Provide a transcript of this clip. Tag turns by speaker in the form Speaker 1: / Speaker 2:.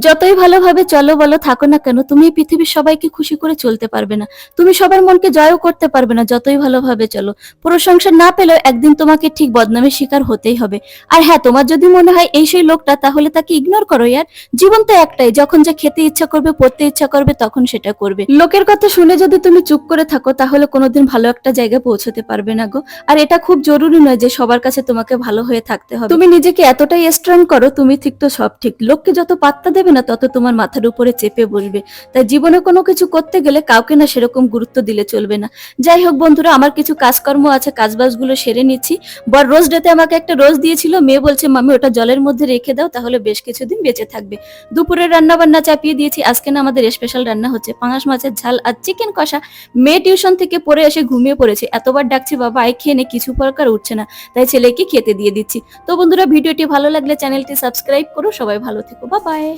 Speaker 1: যতই ভালোভাবে চলো বলো থাকো না কেন, তুমি এই পৃথিবীর সবাইকে খুশি করে চলতে পারবে না। তুমি সবার মনকে জয়ও করতে পারবে না যতই ভালোভাবে চলো। প্রশংসা না পেলেও একদিন তোমাকে ঠিক বদনামের শিকার হতেই হবে। আর হ্যাঁ, তোমার যদি মনে হয় এই সেই লোকটা, তাহলে তাকে ইগনোর করো ইয়ার। জীবন তো একটাই, যখন যা খেতে ইচ্ছা করবে, পড়তে ইচ্ছা করবে, তখন সেটা করবে। লোকের কথা শুনে যদি তুমি চুপ করে থাকো, তাহলে কোনোদিন ভালো একটা জায়গায় পৌঁছতে পারবে না গো। আর এটা খুব জরুরি নয় যে সবার কাছে তোমাকে ভালো হয়ে থাকতে হবে। তুমি নিজেকে এতটাই স্ট্রং করো, তুমি ঠিক তো সব ঠিক। লোককে যত পাত্তা দেবে না, তত তোমার মাথার উপরে চেপে বসবে। তাই জীবনে কোনো কিছু করতে গেলে কাউকে না সেরকম গুরুত্ব দিলে চলবে না। যাই হোক বন্ধুরা, আমার কিছু কাজকর্ম আছে, কাজবাজগুলো সেরে নিচ্ছি। বর রোজ ডেতে আমাকে একটা রোজ দিয়েছিল, মেয়ে বলছে মামি ওটা জলের মধ্যে রেখে দাও, তাহলে বেশ কিছুদিন বেঁচে থাকবে। দুপুরের রান্না বান্না চাপিয়ে দিয়েছি। আজকে না আমাদের স্পেশাল রান্না হচ্ছে পাঙাশ মাছের ঝাল আর চিকেন কষা। মেয়ে টিউশন থেকে পড়ে এসে ঘুমিয়ে পড়েছে, এতবার ডাকছি বাবা আই খেয়ে নে, কিছু প্রকার উঠছে না, তাই ছেলেকে খেতে দিয়ে দিচ্ছি। তো বন্ধুরা, ভিডিওটি ভালো লাগলে চ্যানেলটি সাবস্ক্রাইব করো। সবাই ভালো থেকো, বাই বাই।